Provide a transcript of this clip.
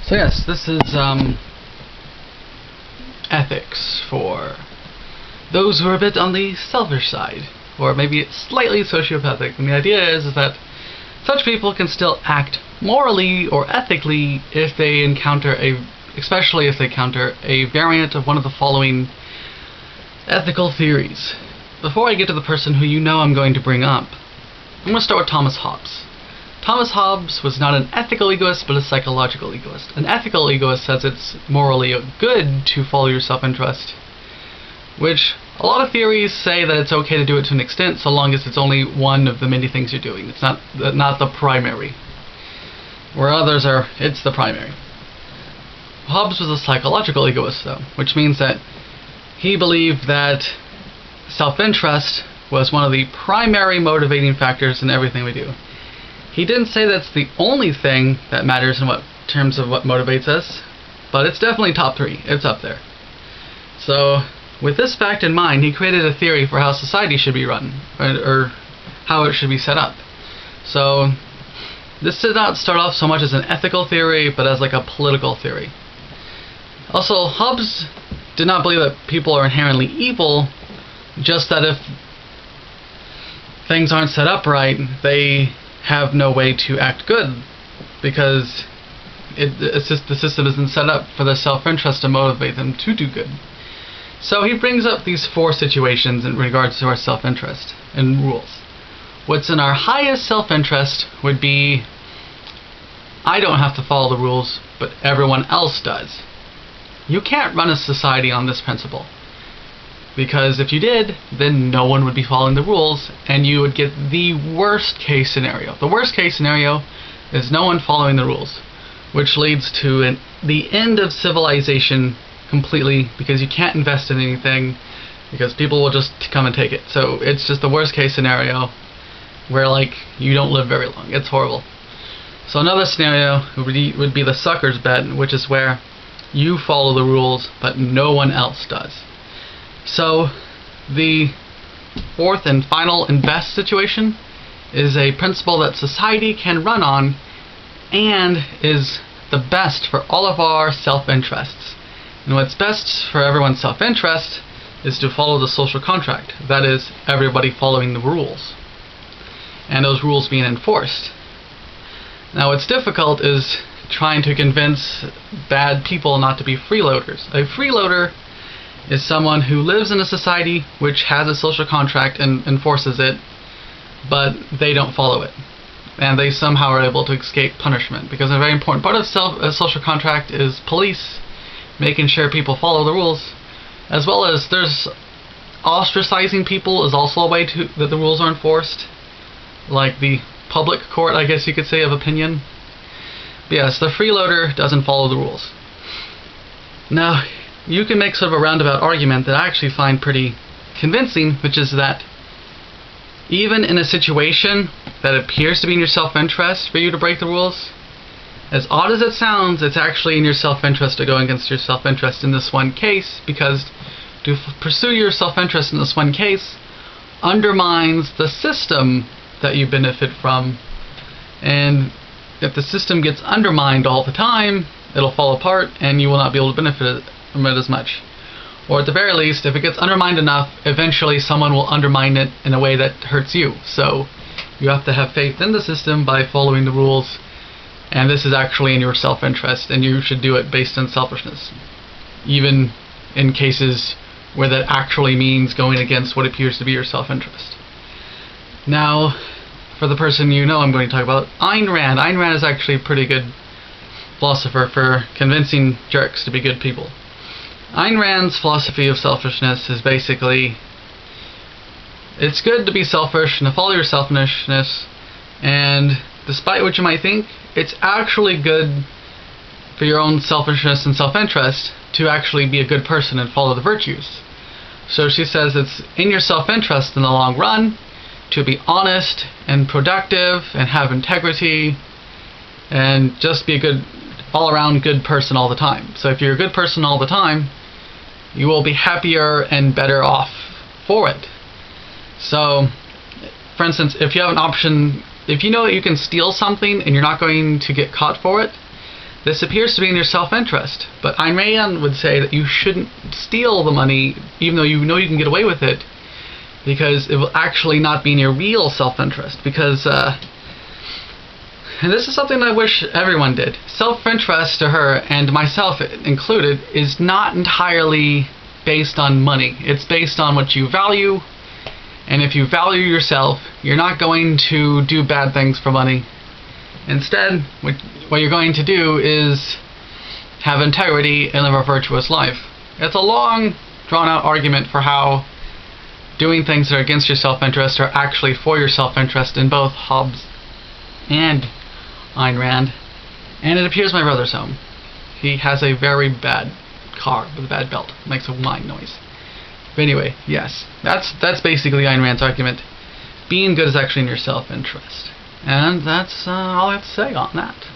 So yes, this is ethics for those who are a bit on the selfish side, or maybe slightly sociopathic. And the idea is that such people can still act morally or ethically if they encounter especially if they encounter a variant of one of the following ethical theories. Before I get to the person who you know I'm going to bring up, I'm going to start with Thomas Hobbes. Thomas Hobbes was not an ethical egoist, but a psychological egoist. An ethical egoist says it's morally good to follow your self-interest, which a lot of theories say that it's okay to do it to an extent, so long as it's only one of the many things you're doing. It's not the primary. Where others are, it's the primary. Hobbes was a psychological egoist, though, which means that he believed that self-interest was one of the primary motivating factors in everything we do. He didn't say that's the only thing that matters in terms of what motivates us, but it's definitely top 3. It's up there. So, with this fact in mind, he created a theory for how society should be run, or how it should be set up. So, this did not start off so much as an ethical theory, but as like a political theory. Also, Hobbes did not believe that people are inherently evil, just that if things aren't set up right, they have no way to act good, because the system isn't set up for the self-interest to motivate them to do good. So he brings up these 4 situations in regards to our self-interest and rules. What's in our highest self-interest would be, I don't have to follow the rules, but everyone else does. You can't run a society on this principle, because if you did, then no one would be following the rules, and you would get the worst case scenario. The worst case scenario is no one following the rules, which leads to the end of civilization completely, because you can't invest in anything, because people will just come and take it. So it's just the worst case scenario, where you don't live very long. It's horrible. So another scenario would be the sucker's bet, which is where you follow the rules, but no one else does. So, the 4th and final and best situation is a principle that society can run on and is the best for all of our self-interests. And what's best for everyone's self-interest is to follow the social contract. That is, everybody following the rules, and those rules being enforced. Now, what's difficult is trying to convince bad people not to be freeloaders. A freeloader is someone who lives in a society which has a social contract and enforces it, but they don't follow it. And they somehow are able to escape punishment, because a very important part of a social contract is police making sure people follow the rules, as well as there's ostracizing people is also a way that the rules are enforced, like the public court, I guess you could say, of opinion. But yes, the freeloader doesn't follow the rules. Now, you can make sort of a roundabout argument that I actually find pretty convincing, which is that even in a situation that appears to be in your self-interest for you to break the rules, as odd as it sounds, it's actually in your self-interest to go against your self-interest in this one case, because to pursue your self-interest in this one case undermines the system that you benefit from. And if the system gets undermined all the time, it'll fall apart and you will not be able to benefit from it as much. Or at the very least, if it gets undermined enough, eventually someone will undermine it in a way that hurts you. So you have to have faith in the system by following the rules, and this is actually in your self-interest, and you should do it based on selfishness, even in cases where that actually means going against what appears to be your self-interest. Now, for the person you know I'm going to talk about, Ayn Rand. Ayn Rand is actually a pretty good philosopher for convincing jerks to be good people. Ayn Rand's philosophy of selfishness is basically, it's good to be selfish and to follow your selfishness, and despite what you might think, it's actually good for your own selfishness and self-interest to actually be a good person and follow the virtues. So she says it's in your self-interest in the long run to be honest and productive and have integrity and just be a good, all-around good person all the time. So if you're a good person all the time, you will be happier and better off for it. So, for instance, if you have an option, if you know that you can steal something and you're not going to get caught for it, This appears to be in your self-interest, but Ayn Rand would say that you shouldn't steal the money, even though you know you can get away with it, because it will actually not be in your real self-interest. Because, and this is something I wish everyone did. Self-interest to her, and myself included, is not entirely based on money. It's based on what you value, and if you value yourself, you're not going to do bad things for money. Instead, what you're going to do is have integrity and live a virtuous life. It's a long, drawn-out argument for how doing things that are against your self-interest are actually for your self-interest in both Hobbes and Ayn Rand. And it appears my brother's home. He has a very bad car with a bad belt. It makes a whine noise. But anyway, yes, that's basically Ayn Rand's argument. Being good is actually in your self-interest. And that's all I have to say on that.